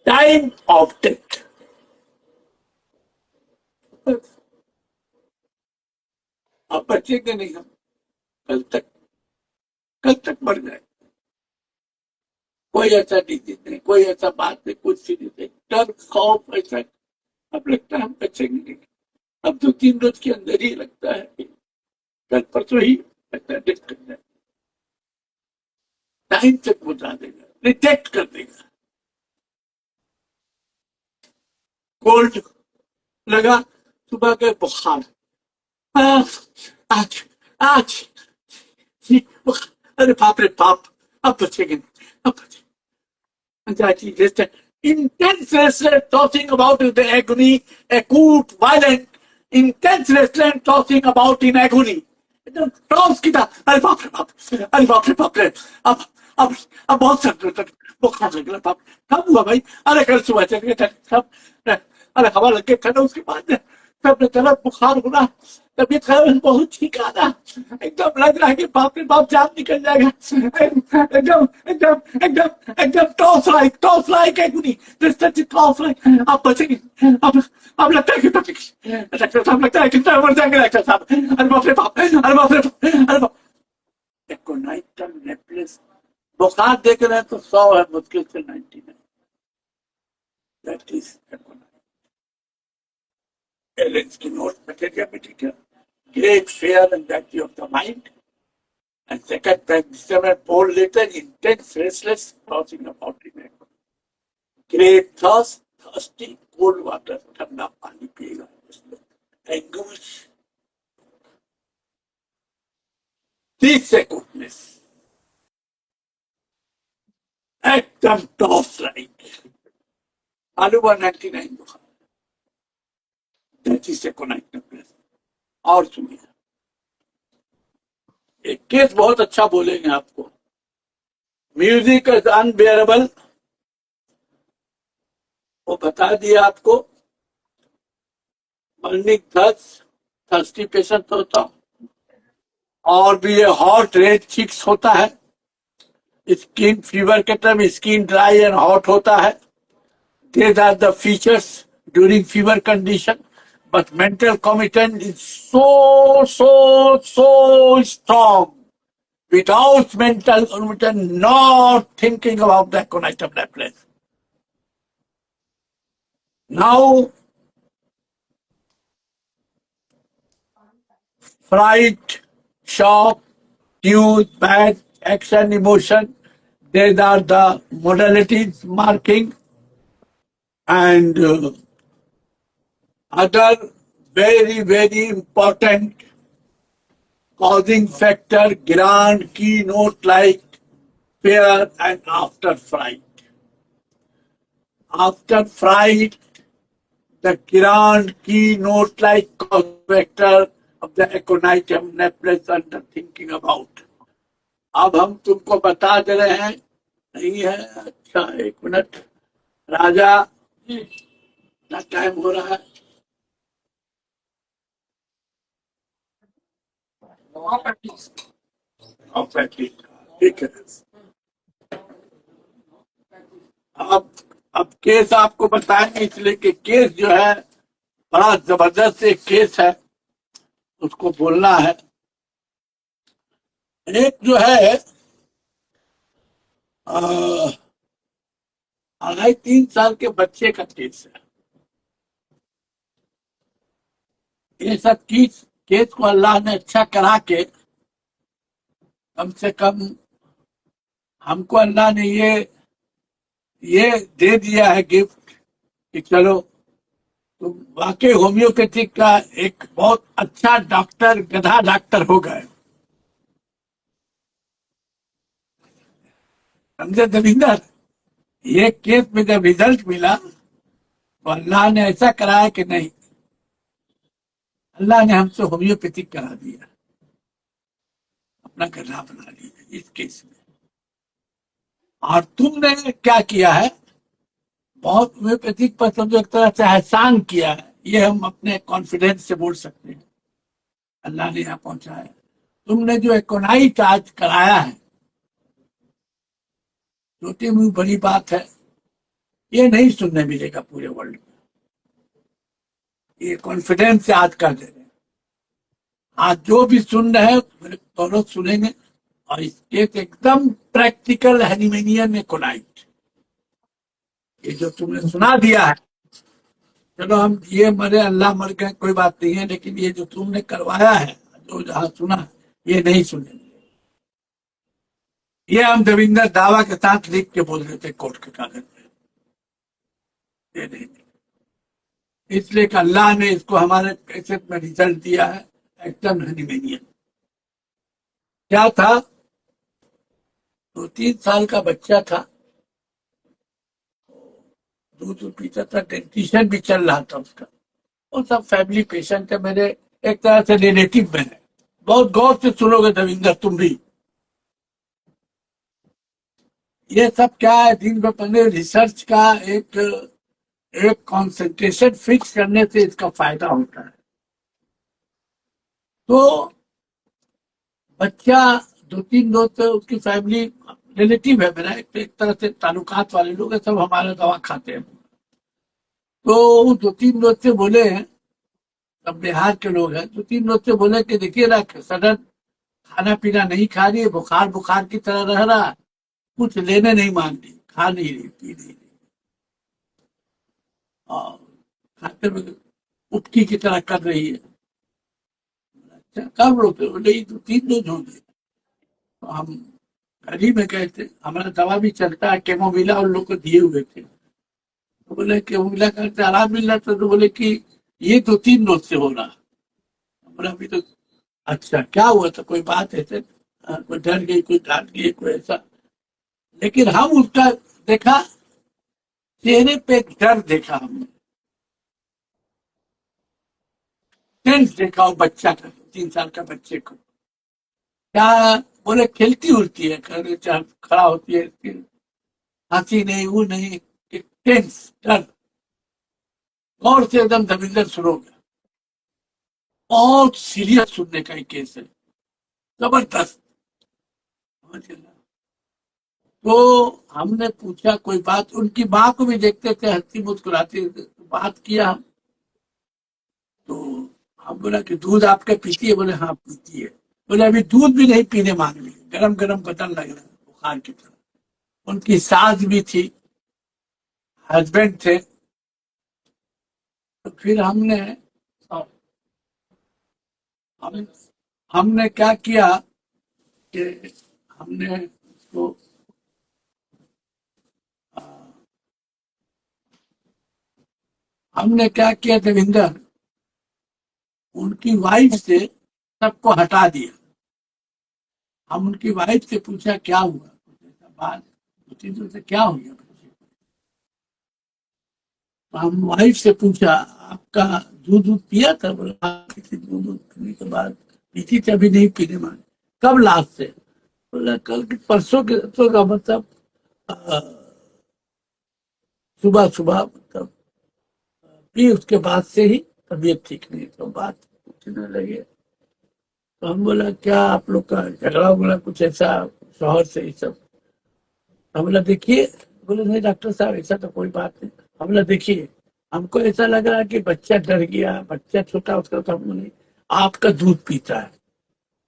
[SPEAKER 3] time of death. अब बचेंगे नहीं हम, कल तक मर गए, कोई ऐसा डिजीज नहीं, कोई ऐसा बात नहीं, कुछ नहीं, डर खौफ ऐसा, अब लगता है हम बचेंगे नहीं, अब 2-3 रोज के अंदर ही लगता है कल परसों ही लगता है डेथ कर जाए, टाइम तक बता देगा, रिजेक्ट कर देगा. कोल्ड लगा, सुबह के बुखार, आज आज अरे बाप रे बाप, अब बचेंगे, अब बचेंगे. Intense restless talking about the agony, acute, violent, intense restless talking about in agony. Toss की था, अरे बाप रे बाप, अरे बाप रे बाप रे, अब बहुत सर बुखार लग रहा, बाप कब हुआ भाई, अरे कल सुबह चल गए सब, अरे हवा लग गई ठंड, उसके बाद सब चला बुखार हो रहा, तबीयत खराब, बहुत ठीक आ रहा, एकदम लग रहा है कि बाप रे बाप जान निकल जाएगा, एकदम एकदम एकदम एकदम टॉस लाइक एगुनी, टॉस लाइक, आप बचेंगे, अब लगता है कि डॉक्टर साहब लगता है कितना मर जाएंगे डॉक्टर साहब, अरे बाप रे बाप, अरे बाप रे बाप, अरे बाप. एकोनाइटम नेकलेस बुखार देख रहे हैं तो 100 है, मुश्किल से 99. That is aconite. Allen's note, material, great fear and anxiety of the mind. And second, December, Paul later, intense restless, crossing about in it. Great thirst, thirsty, cold water, ठंडा पानी पिएगा, anguish. This goodness. एकदम toss like. आलू 199 बुखार. That is aconite necklace. और सुनिए, एक case बहुत अच्छा बोलेंगे आपको. म्यूजिक इज अनबेयरेबल, वो बता दिया आपको. मॉर्निंग थर्स्टी पेशेंट होता, और भी ये हॉट रेड चिक्स होता है, स्किन फीवर के time skin dry and hot होता है. These are the features during fever condition. But mental commitment is so strong. Without mental commitment, not thinking about the aconitum necklace. Now, fright, shock, cues, bad action, emotion, these are the modalities marking. And other very important causing factor, grand keynote like fear and after fright. After fright, the grand keynote like cause factor of the aconitum nephros under thinking about. अब हम तुमको बता दे रहे हैं, नहीं है? अच्छा, एक मिनट राजा जी, ना टाइम हो रहा है। ठीक है। अब केस आपको बताएंगे, इसलिए कि केस जो है बड़ा जबरदस्त एक केस है, उसको बोलना है। एक जो है 2.5-3 साल के बच्चे का केस है। ये सब केस को अल्लाह ने अच्छा करा के, कम से कम हमको अल्लाह ने ये दे दिया है गिफ्ट कि चलो तुम वाकई होम्योपैथिक का एक बहुत अच्छा डॉक्टर, गधा डॉक्टर हो गए। समझे देविंदर? ये केस में जब रिजल्ट मिला तो अल्लाह ने ऐसा कराया कि नहीं, अल्लाह ने हमसे होम्योपैथिक करा दिया, अपना गधा बना लिया इस केस में। और तुमने क्या किया है, बहुत होम्योपैथिक पर समझो एक तरह से एहसान किया है, ये हम अपने कॉन्फिडेंस से बोल सकते हैं। अल्लाह ने यहाँ पहुंचाया। तुमने जो एकोनाइट आज कराया है, छोटी मुँह बड़ी बात है, ये नहीं सुनने मिलेगा पूरे वर्ल्ड में। ये कॉन्फिडेंस से आज कर दे रहे हैं। आज जो भी सुन रहे हैं मेरे दोनों सुनेंगे, और इसके एकदम प्रैक्टिकल एनिमेनियन एकोनाइट, ये जो तुमने सुना दिया है, चलो हम ये मरे अल्लाह मर गए कोई बात नहीं है, लेकिन ये जो तुमने करवाया है, जो जहां सुना, ये नहीं सुने। ये हम देविंदर दावा के साथ लिख के बोल रहे थे कोर्ट के कागज में, ये नहीं। इसलिए कि अल्लाह ने इसको हमारे कैसेट में रिजल्ट दिया है एकदम एनिमेनियन। क्या था, 2-3 साल का बच्चा था, दूध पीता था, डेंटिशन भी चल रहा था उसका, वो सब फैमिली पेशेंट है, मेरे एक तरह से रिलेटिव में है। बहुत गौर से सुनोगे देविंदर तुम भी। ये सब क्या है, दिन भर पहले रिसर्च का एक कंसंट्रेशन फिक्स करने से इसका फायदा होता है। तो बच्चा 2-3 दोस्त, उसकी फैमिली रिलेटिव है मेरा, एक तरह से ताल्लुकात वाले लोग हैं, सब हमारा दवा खाते हैं। तो वो 2-3 दोस्त से बोले हैं, सब बिहार के लोग हैं, 2-3 दोस्त से बोले कि देखिए ना, सडन खाना पीना नहीं खा रही है, बुखार बुखार की तरह रह रहा है, कुछ लेने नहीं मान रही, खा नहीं रही, पी नहीं रही, और खाते में उपकी की तरह कर रही है। अच्छा, कब रोके? बोले 2-3 दिन हो गए। तो हम घर ही में गए थे, हमारा दवा भी चलता है, केमोमिला उन लोग को दिए हुए थे। तो बोले केमोमिला करते आराम मिल रहा था, तो बोले कि ये 2-3 रोज से हो रहा। बोला अभी तो। अच्छा, क्या हुआ था, कोई बात है सर? कोई डर गई, कोई डांट गई, कोई ऐसा? लेकिन हम उसका देखा, चेहरे पे एक डर देखा हमने, टेंस देखा वो बच्चा का, 3 साल का बच्चे को। क्या? बोले खेलती उड़ती है, खड़ा होती है, हंसी नहीं, वो नहीं, टेंस डर। गौर से एकदम दविंदर सुनोगे, बहुत सीरियस सुनने का एक केस है, जबरदस्त। समझ गए ना? तो हमने पूछा कोई बात, उनकी माँ को भी देखते थे, हंसी मुस्कुराती, तो बात किया हम। तो हम बोला कि दूध आपके पीती है? बोले हाँ पीती है। बोले अभी दूध भी नहीं पीने मांग रही, गरम गरम बदन लग रहा है बुखार की तरह। उनकी सास भी थी, हस्बैंड थे। तो फिर हम, हमने क्या किया कि हमने उसको हमने क्या किया देविंदर, उनकी वाइफ से सबको हटा दिया। हम उनकी वाइफ से पूछा क्या हुआ, कुछ ऐसा बात, 2-3 दिन से क्या हो गया बच्चे को? हम वाइफ से पूछा आपका दूध पिया था? बोला हाँ, दूध पीने के बाद पीती थी, अभी नहीं पीने मांगे। कब लास्ट से? बोला कल की परसों के, तो का मतलब सुबह सुबह मतलब पी, उसके बाद से ही तबीयत ठीक नहीं। तो बात पूछने लगे, तो हम बोला क्या आप लोग का झगड़ा उगड़ा कुछ ऐसा शौहर से ही सब? हम बोला देखिए, बोले नहीं डॉक्टर साहब ऐसा तो कोई बात नहीं। हम बोला देखिए, हमको ऐसा लग रहा है कि बच्चा डर गया, बच्चा छोटा उसका, तो हम नहीं, आपका दूध पीता है,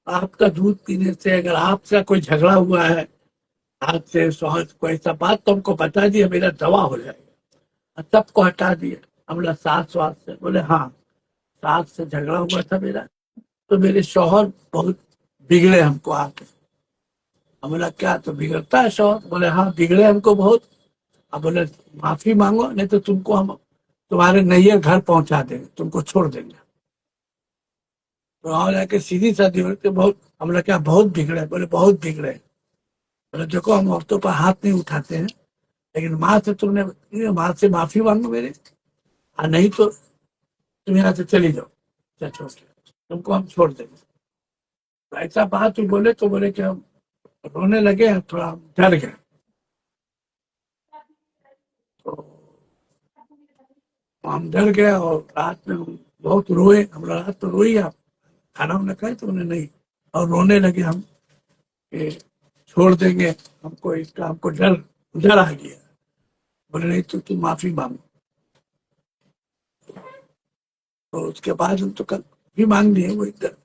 [SPEAKER 3] आपका दूध पीने से अगर आपसे कोई झगड़ा हुआ है आपसे शौहर को ऐसा बात, तो हमको बता दिए, मेरा दवा हो जाएगा। और सबको हटा दिए। हम बोला सास वास से? बोले हाँ, सास से झगड़ा हुआ था मेरा, तो मेरे शौहर बहुत बिगड़े हमको आके। हम बोला क्या तो बिगड़ता है शौहर? बोले हाँ बिगड़े हमको बहुत। अब बोले माफी मांगो, नहीं तो तुमको हम तुम्हारे नैयर घर पहुंचा देंगे, तुमको छोड़ देंगे। तो वहां जाके सीधी सादी बोलते बहुत, हम लोग क्या बहुत बिगड़े? बोले बहुत बिगड़े। बोले देखो हम औरतों पर हाथ नहीं उठाते हैं, लेकिन माँ से तुमने, माँ से माफी मांगो मेरे, और नहीं तो तुम यहाँ से चली जाओ, क्या छोड़ के, तुमको हम छोड़ देंगे। तो ऐसा बात बोले, तो बोले कि हम रोने लगे, थोड़ा हम डर गए। तो हम डर गए और रात में हम बहुत रोए। हम लोग रात तो रोई, आप खाना वाना खाए? तो उन्हें नहीं, और रोने लगे हम कि छोड़ देंगे हमको, इसका हमको डर डर आ गया। बोले नहीं तो तुम माफी मांगो। तो उसके बाद हम तो कल भी मांग लिए वो इधर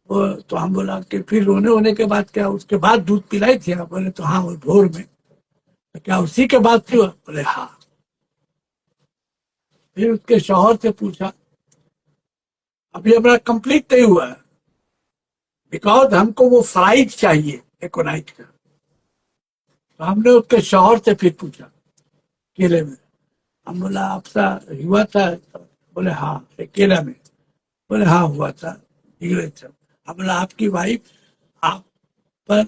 [SPEAKER 3] वो। तो हम बोला कि फिर रोने होने के बाद क्या उसके बाद दूध पिलाई थी आप? बोले तो हाँ, वो भोर में। तो क्या उसी के बाद थी? बोले हाँ। फिर उसके शौहर से पूछा, अभी हमारा कंप्लीट नहीं हुआ है, बिकॉज हमको वो फ्राइड चाहिए एकोनाइट का। तो हमने उसके शौहर से फिर पूछा केले में। हम बोला आपसा हुआ था? बोले हाँ केला में। बोले हाँ हुआ था, बिगड़े थे। हम बोला आपकी वाइफ आप पर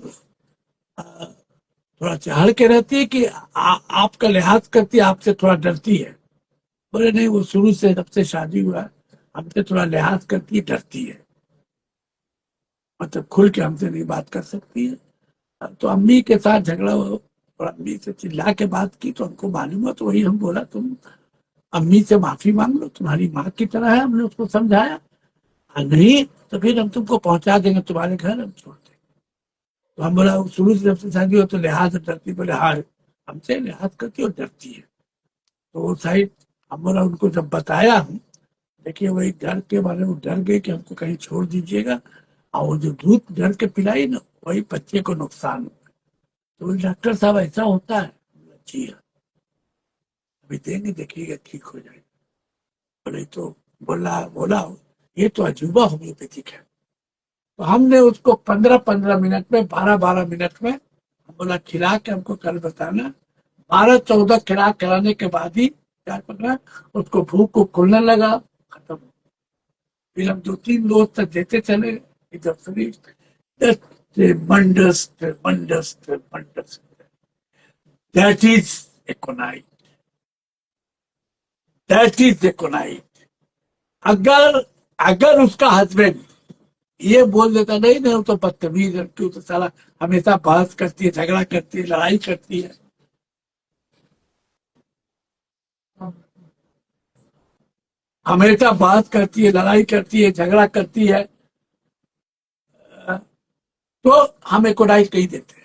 [SPEAKER 3] थोड़ा चढ़ के रहती है कि आपका लिहाज करती है, आपसे थोड़ा डरती है? बोले नहीं, वो शुरू से जब से शादी हुआ है हमसे थोड़ा लिहाज करती है, डरती है, मतलब खुल के हमसे नहीं बात कर सकती है। तो अम्मी के साथ झगड़ा हो और अम्मी से चिल्ला के बात की, तो हमको मालूम हुआ। तो वही हम बोला तुम अम्मी से माफी मांग लो, तुम्हारी माँ की तरह है। हमने उसको समझाया, नहीं तो फिर हम तुमको पहुंचा देंगे तुम्हारे घर, हम छोड़ देंगे। तो हम बोला शुरू से जब से शादी हो तो लिहाज से डरती? बोले हाँ, हमसे लिहाज करती और डरती है। तो वो साइड हम बोला उनको जब बताया हम, देखिए वही डर के बारे में डर गए कि हमको कहीं छोड़ दीजिएगा, और वो जो दूध डर के पिलाई ना, वही बच्चे को नुकसान हो। तो डॉक्टर साहब ऐसा होता है? जी हाँ, अभी देंगे, देखिएगा ठीक हो जाएगा। बोले तो बोला बोला ये तो अजूबा होम्योपैथिक है। तो हमने उसको 15-15 मिनट में, 12-12 मिनट में, हम बोला खिला के हमको कल बताना। 12-14 खुराक कराने के बाद ही क्या करना, उसको भूख को खुलने लगा, खत्म। फिर हम 2-3 डोज तक देते चले, इधर free tremendous, tremendous, tremendous. That is econite. That is econite. अगर अगर उसका हस्बैंड ये बोल देता नहीं नहीं, वो तो बदतमीज लड़की, वो तो साला हमेशा बहस करती है, झगड़ा करती है, लड़ाई करती है, हमेशा बहस करती है, लड़ाई करती है, झगड़ा करती है, तो हम एकोडाइज नहीं देते।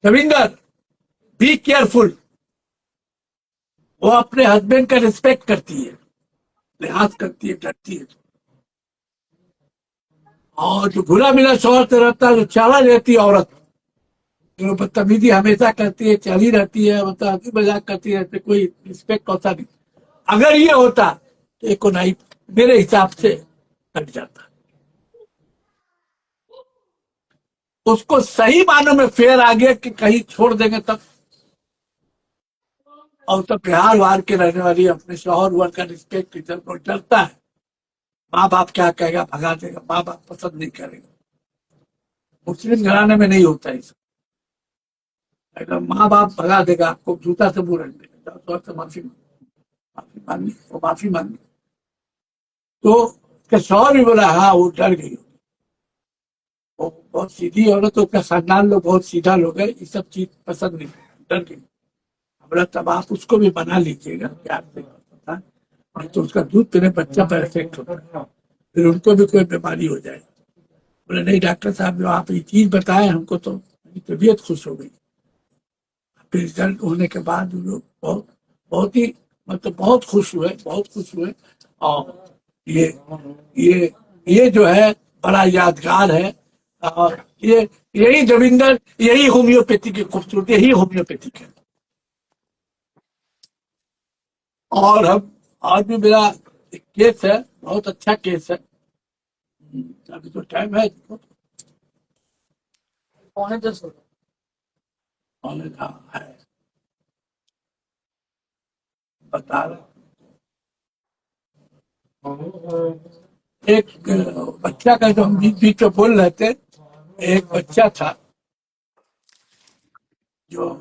[SPEAKER 3] Ravinder, be careful. वो अपने हस्बैंड का रिस्पेक्ट करती है, लिहाज करती है, डरती है। और जो भूला मिला शौहर से रहता है, जो चाला रहती है औरत, जो बदतमीजी हमेशा करती है, चली रहती है, मतलब हंसी मजाक करती रहती है, कोई रिस्पेक्ट होता नहीं। अगर ये होता तो एक नाइट मेरे हिसाब से कट जाता। उसको सही मानों में फेर आ गया कि कहीं छोड़ देंगे तब। और तो बिहार वार के रहने वाली, अपने शौहर वर का रिस्पेक्ट इधर को डरता है। माँ बाप क्या कहेगा, भगा देगा, माँ बाप पसंद नहीं करेगा। मुस्लिम घराने में नहीं होता है, अगर माँ बाप भगा देगा आपको, जूता से बुरन देगा। से माफी मांगी, वो माफी मांगी। तो उसका शौहर भी बोला हाँ वो डर गई, वो बहुत सीधी औरत, तो उसका खानदान लोग बहुत सीधा लोग है, ये सब चीज पसंद नहीं, डर गई। बोला तब आप उसको भी बना लीजिएगा प्यार से, नहीं तो उसका दूध पीने बच्चा पर इफेक्ट होता है, फिर उनको भी कोई बीमारी हो जाए। बोले नहीं डॉक्टर साहब, जो आप ये चीज बताए हमको तो मेरी तबीयत खुश हो गई। फिर रिजल्ट होने के बाद वो लोग बहुत बहुत ही मतलब बहुत खुश हुए, बहुत खुश हुए। और ये ये ये जो है बड़ा यादगार है। और ये यही रविंदर, यही होम्योपैथी की खूबसूरती, यही होम्योपैथिक है। और हम आज भी मेरा एक केस है, बहुत अच्छा केस है। अभी तो टाइम है,
[SPEAKER 2] पौने 10 हो गए।
[SPEAKER 3] है बता रहा। एक बच्चा का जो हम बीच बीच में बोल रहे थे, एक बच्चा था जो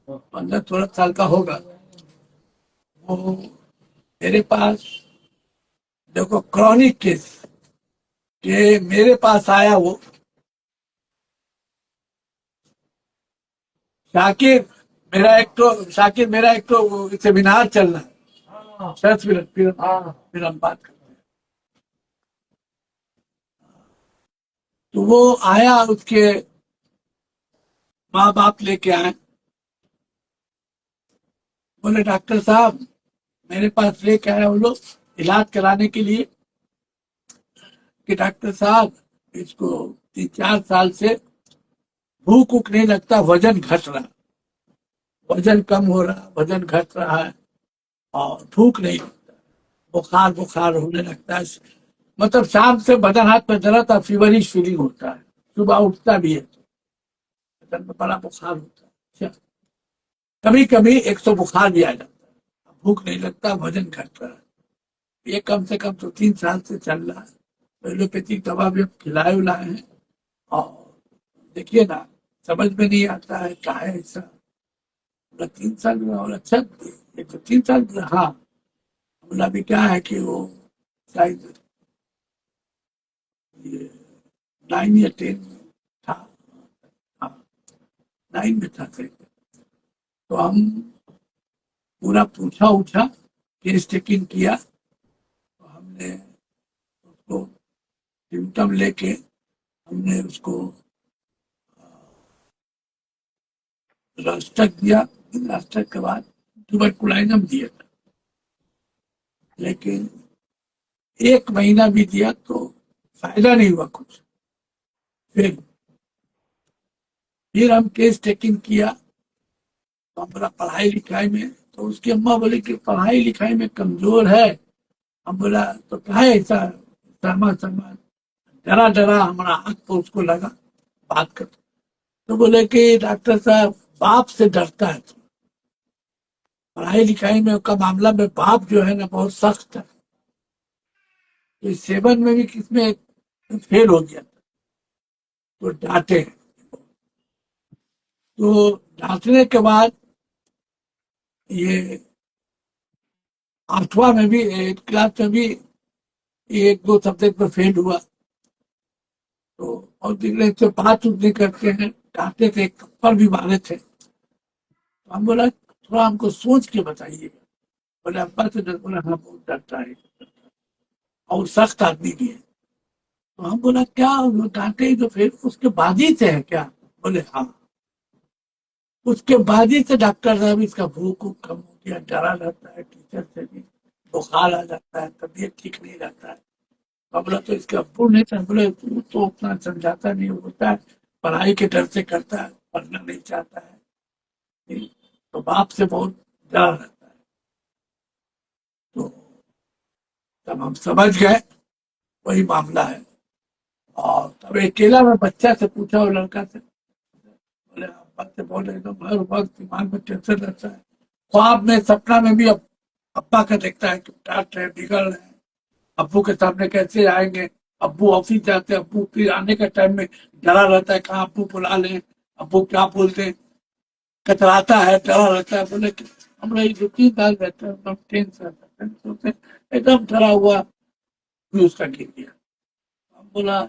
[SPEAKER 3] 15-16 साल का होगा, वो मेरे पास, देखो क्रॉनिक केस के मेरे पास आया। वो शाकिर मेरा एक तो सेमिनार चल रहा है, फिर हम बात करते हैं। तो वो आया, उसके माँ बाप लेके आए, बोले डॉक्टर साहब मेरे पास लेके आया वो लोग इलाज कराने के लिए कि डॉक्टर साहब इसको 3-4 साल से भूख उक नहीं लगता, वजन घट रहा, वजन कम हो रहा, वजन घट रहा है, और भूख नहीं लगता, बुखार बुखार होने लगता है। मतलब शाम से बदन हाथ में दर्द और फीवरिश फीलिंग होता है, सुबह उठता भी है तो बदन में बड़ा बुखार होता है। अच्छा, कभी कभी 100 बुखार भी आ जाता है, भूख नहीं लगता, वजन घट रहा है। ये कम से कम तो 3 साल से चल रहा है। एलोपैथिक दवा भी हम खिलाए उलाए हैं, और देखिए ना, समझ में नहीं आता है क्या है ऐसा। बोला 3 साल में, और अच्छा ये तो 3 साल में, हाँ। बोला अभी क्या है कि वो शायद ये 9 या 10 में था, हाँ 9 में था शायद। तो हम पूरा पूछा उछा, केस टेकिंग किया, तो हमने उसको सिम्टम लेके हमने उसको रास्टक दिया। रास्टक के बाद ट्यूबरकुलाइनम दिया था, लेकिन 1 महीना भी दिया तो फायदा नहीं हुआ कुछ। फिर हम केस टेकिंग किया, तो हम बोला पढ़ाई लिखाई में, तो उसकी अम्मा बोले कि पढ़ाई लिखाई में कमजोर है। हम बोला तो क्या है ऐसा, शर्मा शर्मा डरा डरा हमारा आंख पर उसको लगा बात कर। तो बोले कि डॉक्टर साहब बाप से डरता है, तो पढ़ाई लिखाई में का मामला में बाप जो है ना बहुत सख्त है, तो इस 7 में भी किसमें फेल हो गया, तो डांटे। तो डांटने के बाद ये 8वां में भी 8 क्लास में भी 1-2 सब्जेक्ट में फेल हुआ। तो और दिखने से बात उतनी करते हैं, डांटे थे, थप्पड़ भी मारे थे। तो हम बोला थोड़ा हमको सोच के बताइएगा। बोले अब्बा से डर, बोला हाँ बहुत डरता है, और सख्त आदमी भी है। तो हम बोला क्या वो डांटे ही तो फिर उसके बाद ही से है क्या? बोले हाँ, उसके बाद ही से डॉक्टर साहब इसका भूख वूख कम हो गया, डरा रहता है, टीचर से भी बुखार आ जाता है, तबीयत ठीक नहीं रहता है। तो बोला तो इसके अब्बू नहीं था। बोले तू तो उतना समझाता नहीं, होता है पढ़ाई के डर से करता है, पढ़ना नहीं चाहता है, तो बाप से बहुत डरा रहता है। तो तब हम समझ गए वही मामला है। और तब अकेला में बच्चा से पूछा, वो लड़का से, बोले अब्बा से बोले तो हर वक्त दिमाग में टेंशन रहता है, ख्वाब में सपना में भी अब्बा का देखता है कि डांट रहे, बिगड़ रहे हैं, अब्बू के सामने कैसे आएंगे, अब्बू ऑफिस जाते हैं, अब्बू फिर आने के टाइम में डरा रहता है कहाँ अब्बू बुला लें, अब्बू क्या बोलते हैं, कतराता है, डरा रहता है। बोले कि हम लोग 2-3 साल रहते हैं, 3 साल रहते हैं, सोचते एकदम डरा हुआ भी उसका गिर गया। हम बोला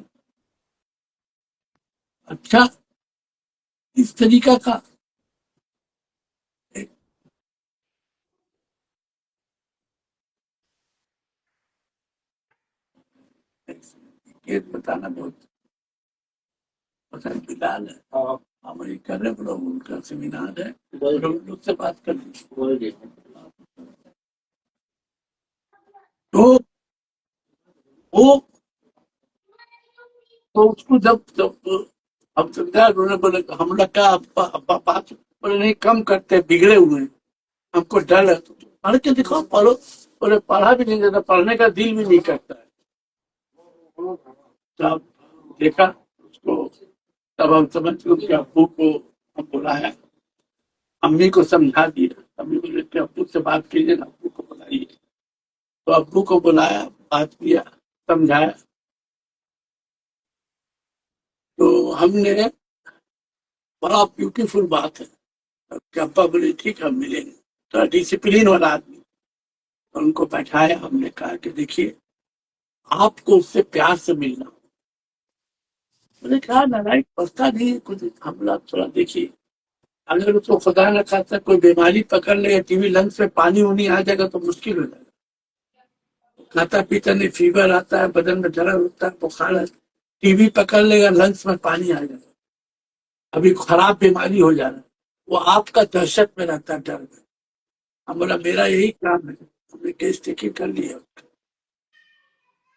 [SPEAKER 3] अच्छा, इस तरीका का एक केस बताना बहुत पसंद बिलाल है, हम ये कर रहे हैं, लोग उनका सेमिनार है, लोग से बात कर लीजिए। तो वो तो उसको जब जब हम समझा, उन्होंने बोले हम लोग का बात बोले नहीं, कम करते, बिगड़े हुए हैं, हमको डर है। तो पढ़ के दिखाओ, पढ़ो। बोले पढ़ा भी नहीं जाता, पढ़ने का दिल भी नहीं करता है। तब देखा उसको, तब हम समझ के उसके अब्बू को हम बुलाया, अम्मी को समझा दिया। अम्मी बोले कि अब्बू से बात कीजिए ना, अब्बू को बुलाइए। तो अब्बू को बुलाया, बात किया, समझाया। तो हमने, बड़ा ब्यूटीफुल बात है, कि अब्बा बोले ठीक है, हम मिलेंगे। तो डिसिप्लिन वाला आदमी, और उनको बैठाया, हमने कहा कि देखिए, आपको उससे प्यार से मिलना। मैंने कहा नारायण पढ़ता नहीं है कुछ, हम लोग थोड़ा देखिए, अगर उसको खुदा न खास्ता कोई बीमारी पकड़ ले, टीवी लंग्स में पानी उनी आ जाएगा तो मुश्किल हो जाएगा। खाता पीता नहीं, फीवर आता है, बदन में दर्द होता है, बुखार है, टीवी पकड़ लेगा, लंग्स में पानी आ जाएगा, अभी खराब बीमारी हो जा रहा है, वो आपका दहशत में रहता है, डर में। हम बोला मेरा यही काम है, हमने केस टेकिंग कर लिया।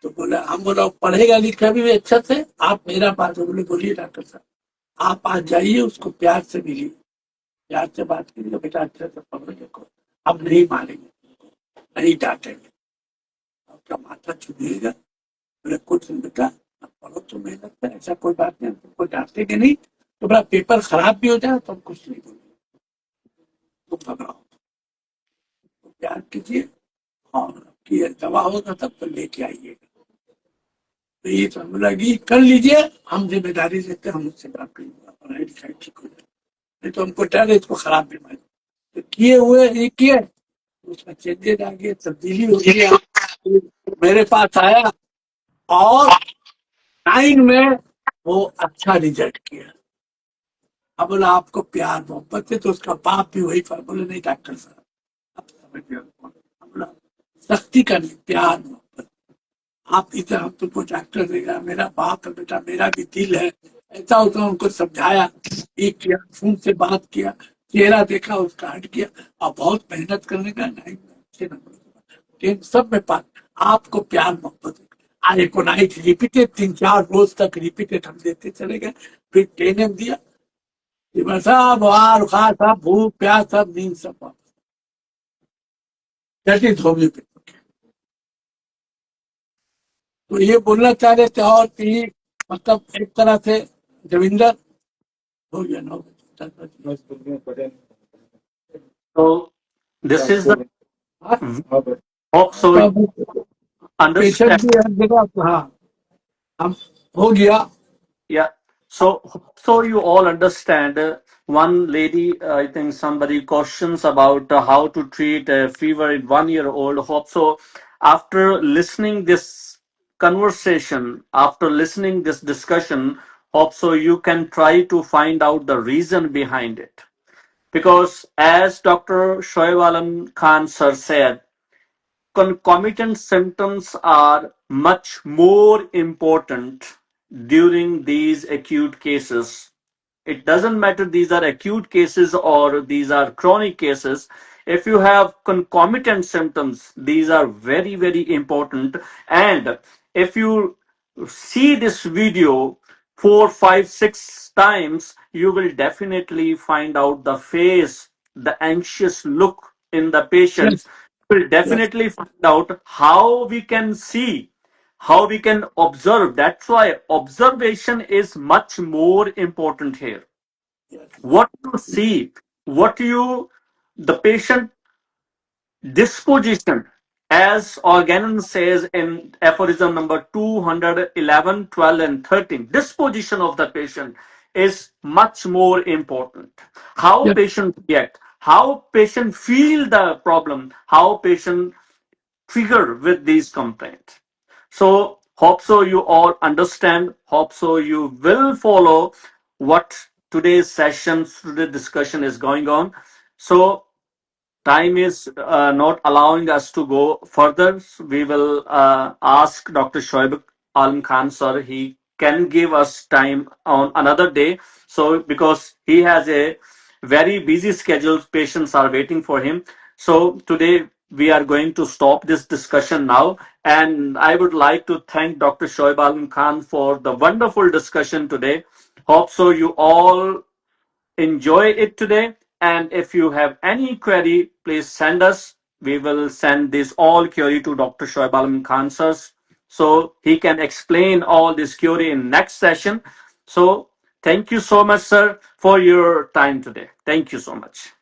[SPEAKER 3] तो बोला, हम बोला पढ़ेगा लिखा भी अच्छा से, आप मेरा बात हो। बोले बोलिए डॉक्टर साहब, आप आज जाइए, उसको प्यार से मिलिए, प्यार से बात कीजिए, बेटा अच्छे से पढ़ो लिखो, अब नहीं मारेंगे, नहीं डांटेंगे, आपका माथा छुएगा। बोले कुछ नहीं बेटा, अब पढ़ो तो मेहनत से, ऐसा कोई बात नहीं, तुमको डांटेंगे नहीं, तो बड़ा पेपर खराब भी हो जाए तो हम कुछ नहीं बोलेंगे, तुम घबराओ, तो प्यार कीजिए, और आपकी दवा होगा तब तो लेके आइएगा। तो ये तो हम लगी कर लीजिए, हम जिम्मेदारी लेते, हम उससे बात करेंगे, पढ़ाई लिखाई ठीक हो जाए, नहीं तो हमको डर है इसको खराब बीमारी। तो किए हुए ये किए, उसमें चेंजेस आ गए, तब्दीली हो गई। मेरे पास आया और 9 में वो अच्छा रिजल्ट किया। अब बोला आपको प्यार मोहब्बत है, तो उसका बाप भी वही पर बोले नहीं डॉक्टर साहब, आप समझ गए। हम बोला सख्ती का नहीं, प्यार मोहब्बत, आप इधर हम तुमको डॉक्टर देगा, मेरा बाप है बेटा, मेरा भी दिल है, ऐसा होता। उनको समझाया, एक किया, फोन से बात किया, चेहरा देखा उसका, हट गया, और बहुत मेहनत करने का, नहीं अच्छे नंबर, सब में पास। आपको प्यार मोहब्बत, आगे को नाइट रिपीटेड, 3-4 रोज तक रिपीटेड हम देते चले गए। फिर टेनम दिया, सब बुखार उखार सब, भूख प्यास सब, नींद सब वापस। That is homeopathy. तो ये बोलना चाह रहे थे, और कि मतलब एक तरह से देविंदर हो गया 9 बजे।
[SPEAKER 1] So this is the
[SPEAKER 3] हाँ,
[SPEAKER 1] hope so
[SPEAKER 3] तो
[SPEAKER 1] you
[SPEAKER 3] अब पेशेंट
[SPEAKER 1] understand.
[SPEAKER 3] भी हर जगह, हाँ हम हो गया।
[SPEAKER 1] Yeah. So you all understand. One lady, I think somebody questions about how to treat a fever in 1 year old. Hope so. After listening this conversation, after listening this discussion, hope so you can try to find out the reason behind it. Because as Dr. Shoaib Alam Khan sir said, concomitant symptoms are much more important during these acute cases. It doesn't matter these are acute cases or these are chronic cases. If you have concomitant symptoms, these are very, very important. And if you see this video 4, 5, 6 times, you will definitely find out the face, the anxious look in the
[SPEAKER 3] yes
[SPEAKER 1] patients. You will
[SPEAKER 3] yes
[SPEAKER 1] definitely find out how we can see, how we can observe. That's why observation is much more important here.
[SPEAKER 3] Yes
[SPEAKER 1] What you see, what you, the patient disposition, as Organon says in aphorism number 211, 12, and 13, disposition of the patient is much more important. How
[SPEAKER 3] yes
[SPEAKER 1] patient react, how patient feel the problem, how patient trigger with these complaints. So hope so you all understand, hope so you will follow what today's session, today's discussion is going on. So time is not allowing us to go further. We will ask Dr. Shoaib Alam Khan sir, he can give us time on another day. So because he has a very busy schedule, patients are waiting for him. So today we are going to stop this discussion now. And I would like to thank Dr. Shoaib Alam Khan for the wonderful discussion today. Hope so you all enjoy it today. And if you have any query, please send us. We will send this all query to Dr. Shoaib Alam Khan sir, so he can explain all this query in next session. So thank you so much, sir, for your time today. Thank you so much.